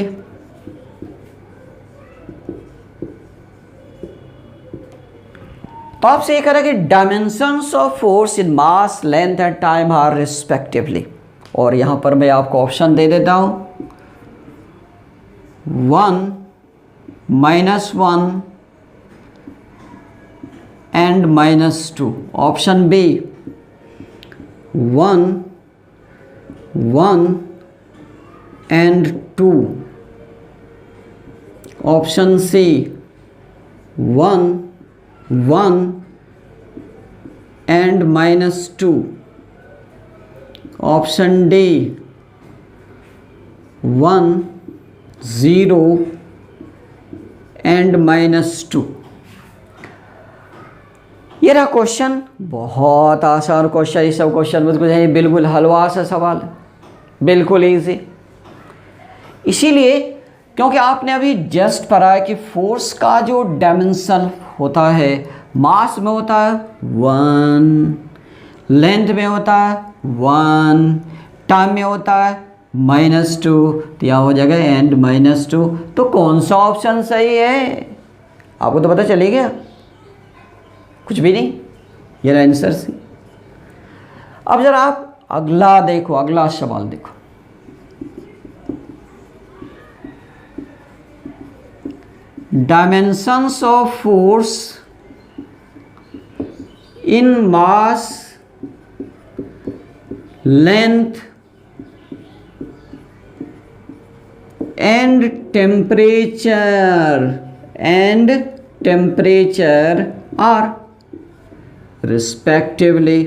तो आपसे ये कह रहा है कि dimensions of force in mass, length and time are respectively, और यहाँ पर मैं आपको ऑप्शन दे देता हूँ 1, -1 and -2। Option B 1, 1 and 2। Option C 1, 1 and -2। Option D 1, 0 and -2। ये रहा क्वेश्चन, बहुत आसान क्वेश्चन। ये सब क्वेश्चन मुझको बिल्कुल हलवा सा सवाल है, बिल्कुल ईजी। इसीलिए क्योंकि आपने अभी जस्ट पढ़ा है कि फोर्स का जो डायमेंशन होता है, मास में होता है 1, लेंथ में होता है 1, टाइम में होता है -2, तो यहाँ हो जाएगा एंड -2। तो कौन सा ऑप्शन सही है आपको तो पता चल गया? कुछ भी नहीं, ये रहा आंसर सी। अब जरा आप अगला देखो, अगला सवाल देखो। Dimensions of force in mass, length and temperature are respectively.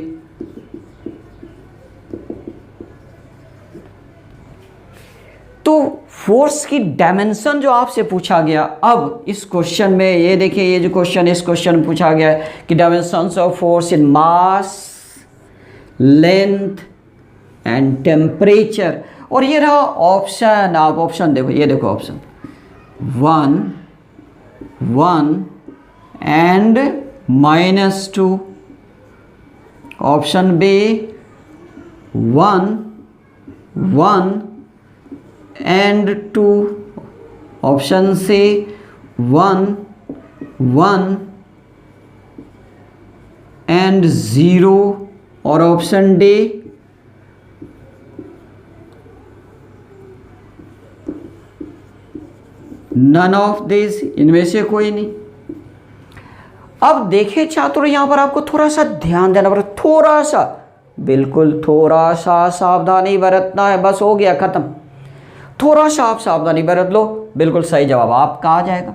तो फोर्स की डायमेंशन जो आपसे पूछा गया, अब इस क्वेश्चन में ये देखिए, ये जो क्वेश्चन, इस क्वेश्चन में पूछा गया है कि dimensions of force in mass, length and temperature, और ये रहा ऑप्शन। आप ऑप्शन देखो, ये देखो option 1 1 and -2. Option B 1 1 and 2. Option C 1 1 and 0. और option D none of this, इनमें से कोई नहीं। अब देखिए छात्रों, यहां पर आपको थोड़ा सा ध्यान देना पड़ेगा, थोड़ा सा, बिल्कुल थोड़ा सा सावधानी बरतना है, बस हो गया खत्म। थोड़ा सा आप सावधानी बरत लो, बिल्कुल सही जवाब आपका आ जाएगा।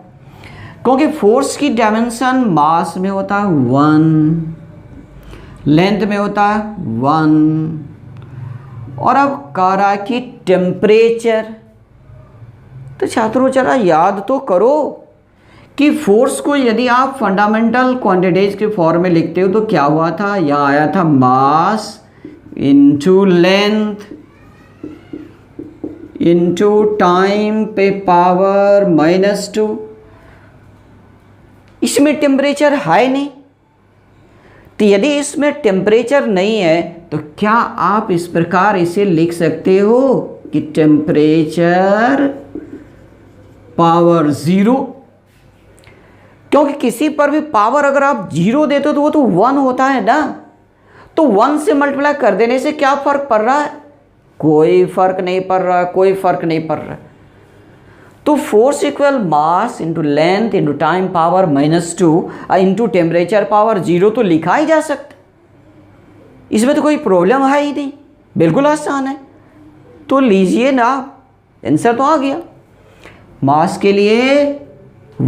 क्योंकि फोर्स की डायमेंशन मास में होता है 1, लेंथ में होता है 1, और अब कह रहा है कि टेम्परेचर। तो छात्रों जरा याद तो करो कि फोर्स को यदि आप फंडामेंटल क्वांटिटीज के फॉर्म में लिखते हो तो क्या हुआ था, यह आया था mass into length into time पे पावर -2। इसमें टेम्परेचर है नहीं, तो यदि इसमें टेम्परेचर नहीं है तो क्या आप इस प्रकार इसे लिख सकते हो कि टेम्परेचर पावर 0। क्योंकि किसी पर भी पावर अगर आप 0 देते हो तो वो तो 1 होता है ना, तो 1 से मल्टीप्लाई कर देने से क्या फर्क पड़ रहा है, कोई फर्क नहीं पड़ रहा है, कोई फर्क नहीं पड़ रहा है। तो force equal mass into length into time power -2 into temperature power 0 तो लिखा ही जा सकता, इसमें तो कोई प्रॉब्लम है ही नहीं, बिल्कुल आसान है। तो लीजिए ना, आंसर तो आ गया। मास के लिए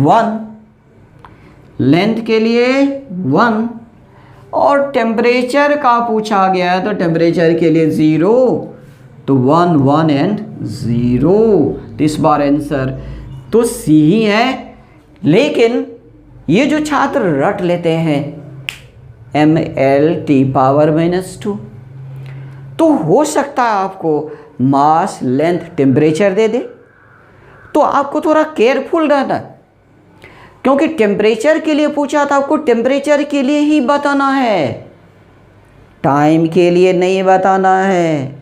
1, लेंथ के लिए 1, और टेम्परेचर का पूछा गया है तो टेम्परेचर के लिए 0, तो 1 1 एंड 0। तो इस बार आंसर तो सी ही है। लेकिन ये जो छात्र रट लेते हैं mLT पावर -2, तो हो सकता है आपको मास लेंथ टेम्परेचर दे दे, तो आपको थोड़ा केयरफुल रहना है, क्योंकि टेम्परेचर के लिए पूछा था, आपको टेम्परेचर के लिए ही बताना है, टाइम के लिए नहीं बताना है।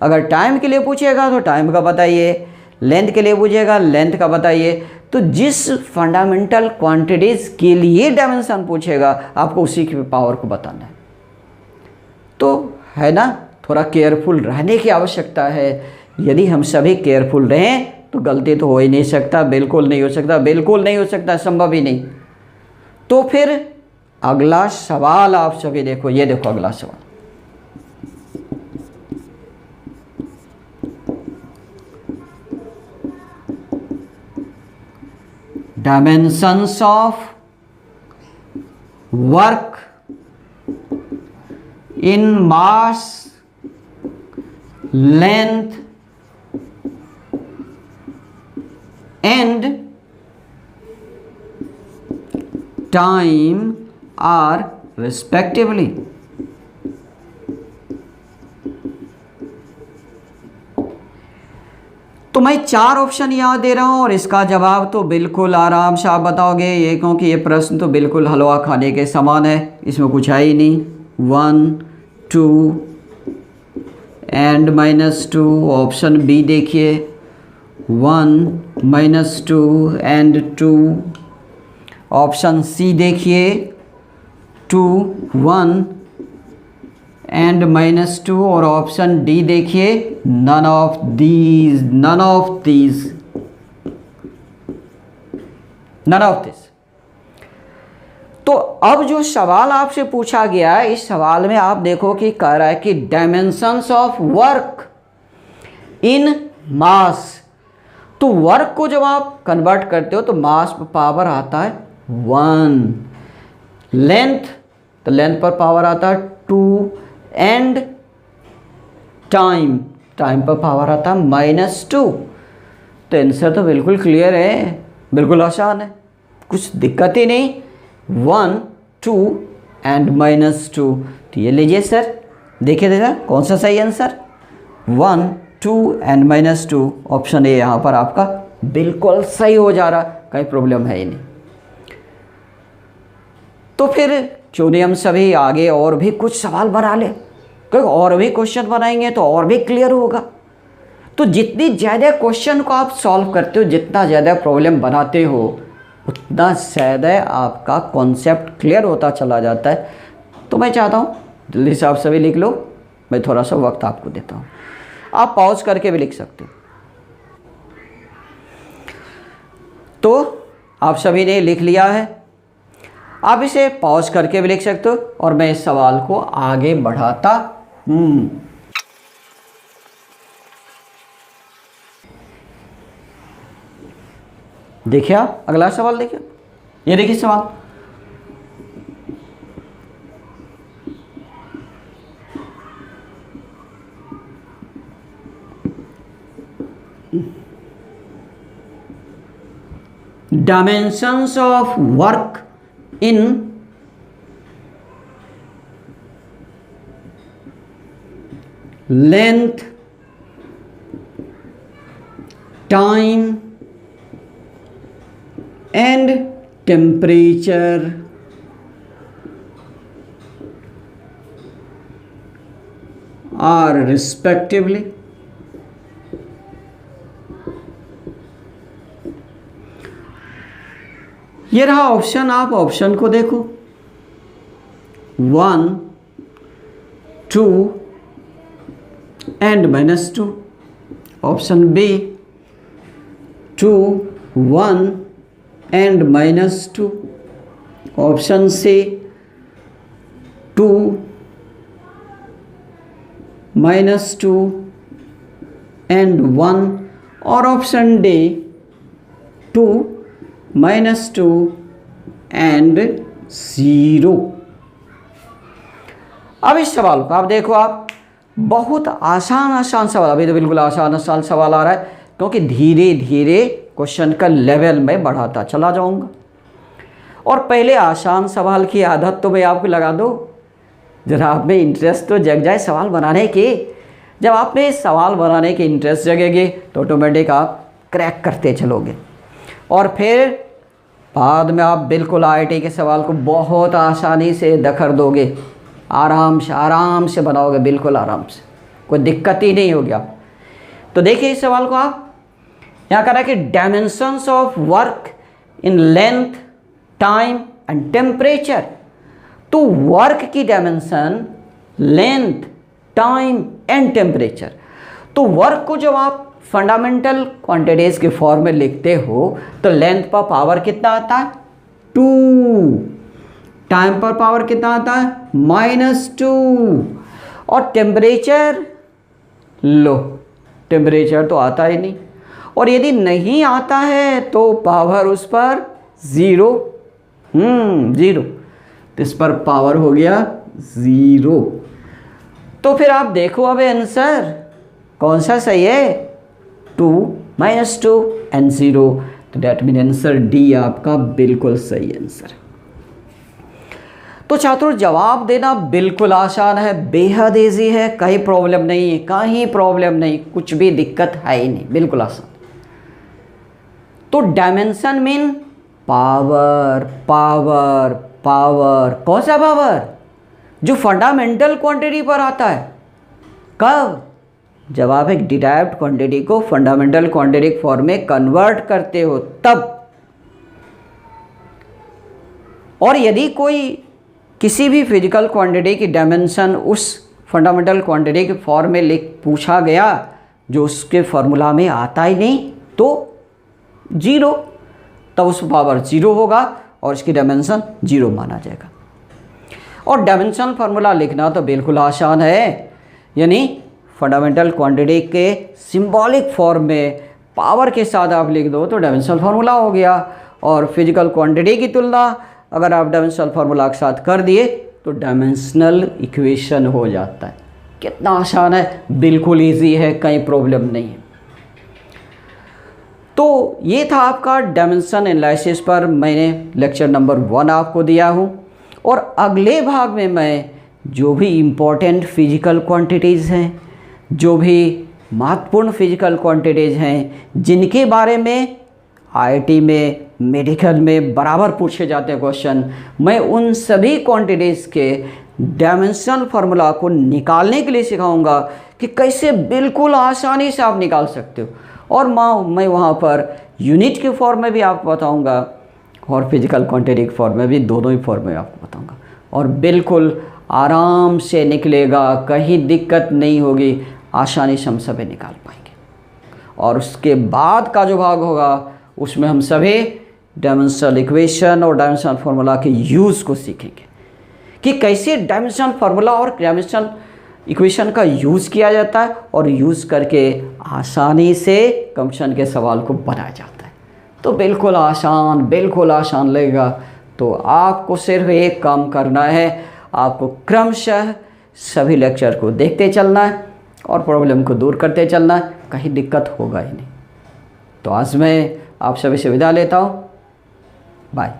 अगर टाइम के लिए पूछेगा तो टाइम का बताइए, लेंथ के लिए पूछेगा लेंथ का बताइए। तो जिस फंडामेंटल क्वांटिटीज़ के लिए डायमेंशन पूछेगा आपको उसी की पावर को बताना है। तो है ना, थोड़ा केयरफुल रहने की आवश्यकता है। यदि हम सभी केयरफुल रहें तो गलती तो हो ही नहीं सकता, बिल्कुल नहीं हो सकता, बिल्कुल नहीं हो सकता, संभव ही नहीं। तो फिर अगला सवाल आप सभी देखो, ये देखो अगला सवाल। Dimensions of work in mass length and time are respectively। तो मैं 4 ऑप्शन यहाँ दे रहा हूँ और इसका जवाब तो बिल्कुल आराम से आप बताओगे ये, क्योंकि ये प्रश्न तो बिल्कुल हलवा खाने के समान है, इसमें कुछ है ही नहीं। 1 2 and -2। ऑप्शन बी देखिए 1 -2 and 2। ऑप्शन सी देखिए 2 1 and -2। और ऑप्शन डी देखिए none of these, none of these, none of this. तो अब जो सवाल आपसे पूछा गया है, इस सवाल में आप देखो कि कह रहा है कि डायमेंशंस ऑफ वर्क इन मास। तो वर्क को जब आप कन्वर्ट करते हो तो मास पर पावर आता है 1, लेंथ तो लेंथ पर पावर आता है 2, एंड टाइम पर पावर आता है -2। तो आंसर तो बिल्कुल क्लियर है, बिल्कुल आसान है, कुछ दिक्कत ही नहीं। 1 2 एंड -2। तो ये लीजिए सर, देखिए देखा कौन सा सही आंसर, 1 2 एंड -2। ऑप्शन ए यहाँ पर आपका बिल्कुल सही हो जा रहा, कहीं प्रॉब्लम है ही नहीं। तो फिर क्यों नहीं हम सभी आगे और भी कुछ सवाल बना लें, क्योंकि और भी क्वेश्चन बनाएंगे तो और भी क्लियर होगा। तो जितनी ज़्यादा क्वेश्चन को आप सॉल्व करते हो, जितना ज़्यादा प्रॉब्लम बनाते हो, उतना ज़्यादा आपका कॉन्सेप्ट क्लियर होता चला जाता है। तो मैं चाहता हूँ जल्दी से आप सभी लिख लो, मैं थोड़ा सा वक्त आपको देता हूँ, आप पॉज करके भी लिख सकते हो। तो आप सभी ने लिख लिया है, आप इसे पॉज करके भी लिख सकते हो और मैं इस सवाल को आगे बढ़ाता हूँ। देखिए आप अगला सवाल देखिए, ये देखिए सवाल, dimensions of work in length, time and temperature are respectively ये रहा ऑप्शन, आप ऑप्शन को देखो, 1, 2 and -2, option B 2, 1 and -2, option C 2, -2 and 1 और ऑप्शन डी 2, -2 एंड 0। अब इस सवाल को आप देखो, आप बहुत आसान सवाल, अभी तो बिल्कुल आसान सवाल आ रहा है, क्योंकि धीरे धीरे क्वेश्चन का लेवल में बढ़ाता चला जाऊंगा। और पहले आसान सवाल की आदत तो मैं आपको लगा दूं, जरा आप में इंटरेस्ट तो जग जाए सवाल बनाने की। जब आप में सवाल बनाने की इंटरेस्ट जगेगी तो ऑटोमेटिक आप क्रैक करते चलोगे, और फिर बाद में आप बिल्कुल आईआईटी के सवाल को बहुत आसानी से दखर दोगे, आराम से बनाओगे, बिल्कुल आराम से, कोई दिक्कत ही नहीं होगी आप। तो देखिए इस सवाल को, आप यहाँ कह रहा है कि dimensions of work in length, time and temperature. तो वर्क की dimension, length, time and temperature. तो वर्क को जब आप फंडामेंटल क्वांटिटीज के फॉर्म में लिखते हो तो लेंथ पर पावर कितना आता है, 2, टाइम पर पावर कितना आता है, -2, और टेम्परेचर, लो टेम्परेचर तो आता ही नहीं, और यदि नहीं आता है तो पावर उस पर 0, 0, तो इस पर पावर हो गया 0। तो फिर आप देखो अब आंसर कौन सा सही है, 2, -2 एंड 0। तो डेट मीन आंसर डी आपका बिल्कुल सही आंसर। तो छात्रों जवाब देना बिल्कुल आसान है, बेहद ईजी है, कहीं प्रॉब्लम नहीं है, कहीं प्रॉब्लम नहीं, कुछ भी दिक्कत है ही नहीं, बिल्कुल आसान। तो dimension mean power, power, power, कौन सा पावर, जो फंडामेंटल क्वांटिटी पर आता है। कब, जब आप एक डिराइव्ड क्वांटिटी को फंडामेंटल क्वांटिटी फॉर्म में कन्वर्ट करते हो तब। और यदि कोई किसी भी फिजिकल क्वांटिटी की डायमेंशन उस फंडामेंटल क्वांटिटी के फॉर्म में लिख पूछा गया जो उसके फॉर्मूला में आता ही नहीं, तो 0, तब उस पावर 0 होगा और इसकी डायमेंशन 0 माना जाएगा। और डायमेंशन फार्मूला लिखना तो बिल्कुल आसान है, यानी फंडामेंटल क्वांटिटी के सिंबॉलिक फॉर्म में पावर के साथ आप लिख दो तो डायमेंशनल फार्मूला हो गया। और फिजिकल क्वांटिटी की तुलना अगर आप डायमेंशनल फार्मूला के साथ कर दिए तो डायमेंशनल इक्वेशन हो जाता है। कितना आसान है, बिल्कुल इजी है, कहीं प्रॉब्लम नहीं है। तो ये था आपका डायमेंशन एनालिसिस पर मैंने लेक्चर नंबर 1 आपको दिया हूँ। और अगले भाग में मैं जो भी इम्पोर्टेंट फिजिकल क्वांटिटीज़ हैं, जो भी महत्वपूर्ण फिजिकल क्वांटिटीज़ हैं जिनके बारे में आईआईटी में, मेडिकल में बराबर पूछे जाते हैं क्वेश्चन। मैं उन सभी क्वांटिटीज़ के डायमेंशनल फार्मूला को निकालने के लिए सिखाऊंगा कि कैसे बिल्कुल आसानी से आप निकाल सकते हो। और मैं वहाँ पर यूनिट के फॉर्म में भी आपको बताऊंगा और फिजिकल क्वांटिटी के फॉर्म में भी, दोनों ही फॉर्म में आपको बताऊंगा। और बिल्कुल आराम से निकलेगा, कहीं दिक्कत नहीं होगी, आसानी से हम सभी निकाल पाएंगे। और उसके बाद का जो भाग होगा उसमें हम सभी डायमेंशनल इक्वेशन और डायमेंशनल फार्मूला के यूज़ को सीखेंगे कि कैसे डायमेंशनल फार्मूला और डायमेंशनल इक्वेशन का यूज़ किया जाता है और यूज़ करके आसानी से कंप्यूटेशन के सवाल को बनाया जाता है। तो बिल्कुल आसान लगेगा। तो आपको सिर्फ एक काम करना है, आपको क्रमशः सभी लेक्चर को देखते चलना है और प्रॉब्लम को दूर करते चलना है, कहीं दिक्कत होगा ही नहीं। तो आज मैं आप सभी से विदा लेता हूँ। बाय।